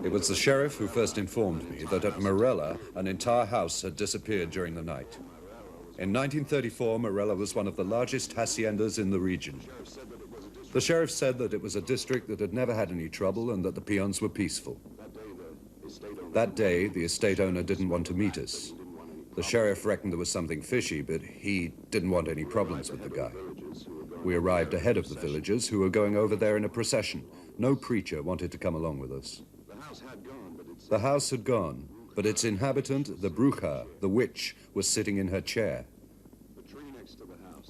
It was the sheriff who first informed me that at Morella, an entire house had disappeared during the night. In 1934, Morella was one of the largest haciendas in the region. The sheriff said that it was a district that had never had any trouble and that the peons were peaceful. That day, the estate owner didn't want to meet us. The sheriff reckoned there was something fishy, but he didn't want any problems with the guy. We arrived ahead of the villagers, who were going over there in a procession. No preacher wanted to come along with us. The house had gone, but its inhabitant, the bruja, the witch, was sitting in her chair.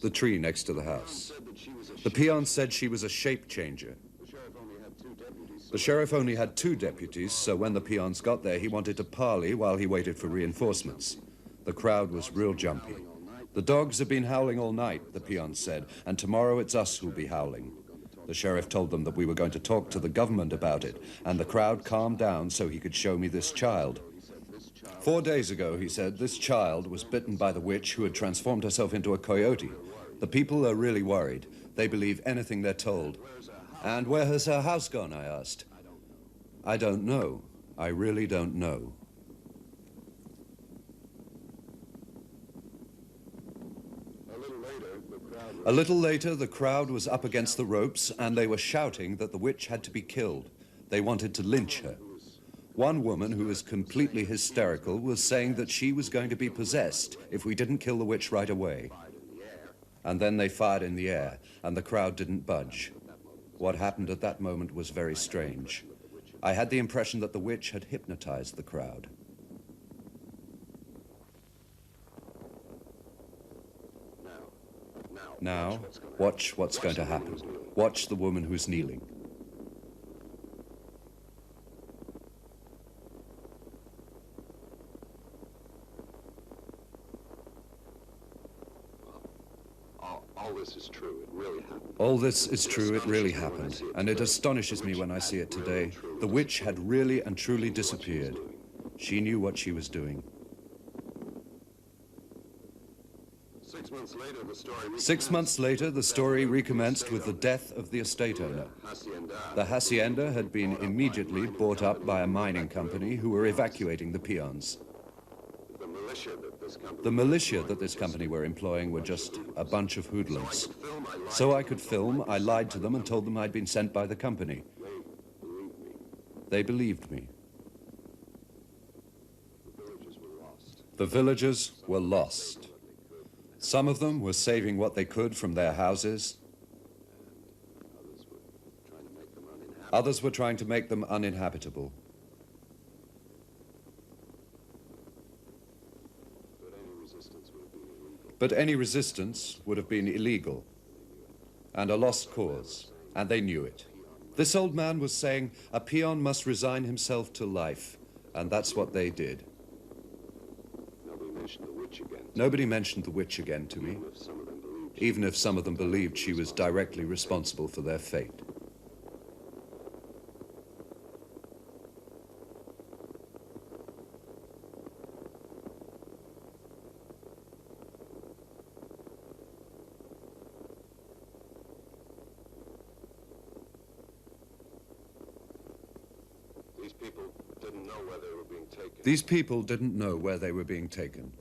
The tree next to the house. The peons said she was a shape changer. The sheriff only had 2 deputies, so when the peons got there, he wanted to parley while he waited for reinforcements. The crowd was real jumpy. The dogs have been howling all night, the peons said, and tomorrow it's us who'll be howling. The sheriff told them that we were going to talk to the government about it, and the crowd calmed down so he could show me this child. 4 days ago, he said, this child was bitten by the witch who had transformed herself into a coyote. The people are really worried. They believe anything they're told. And where has her house gone, I asked. I don't know. I really don't know. A little later, the crowd was up against the ropes, and they were shouting that the witch had to be killed. They wanted to lynch her. One woman, who was completely hysterical, was saying that she was going to be possessed if we didn't kill the witch right away. And then they fired in the air, and the crowd didn't budge. What happened at that moment was very strange. I had the impression that the witch had hypnotized the crowd. Now, watch what's going to happen. Watch the woman who's kneeling. All this is true. It really happened. All this is true. It really happened. And it astonishes me when I see it today. The witch had really and truly disappeared. She knew what she was doing. 6 months later, the story recommenced with the death of the estate owner. The hacienda had been immediately bought up by a mining company who were evacuating the peons. The militia that this company were employing were just a bunch of hoodlums. So I could film, I lied to them and told them I'd been sent by the company. They believed me. The villagers were lost. Some of them were saving what they could from their houses. Others were trying to make them uninhabitable. But any resistance would have been illegal and a lost cause, and they knew it. This old man was saying a peon must resign himself to life, and that's what they did. Nobody mentioned the witch again to me, even if some of them believed she was directly responsible for their fate. These people didn't know where they were being taken.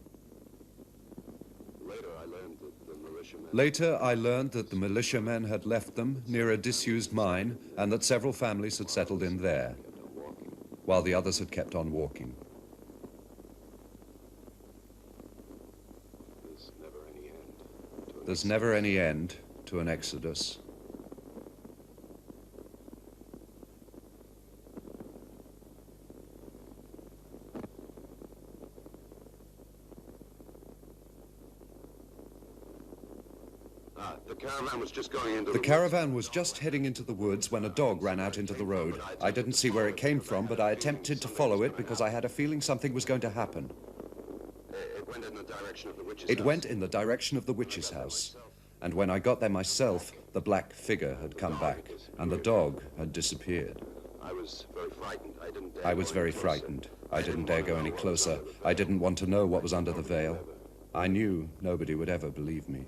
Later, I learned that the militiamen had left them near a disused mine and that several families had settled in there, while the others had kept on walking. There's never any end to an exodus. The caravan was just heading into the woods when a dog ran out into the road. I didn't see where it came from, but I attempted to follow it because I had a feeling something was going to happen. It went in the direction of the witch's house. And when I got there myself, the black figure had come back, and the dog had disappeared. I was very frightened. I didn't dare go any closer. I didn't want to know what was under the veil. I knew nobody would ever believe me.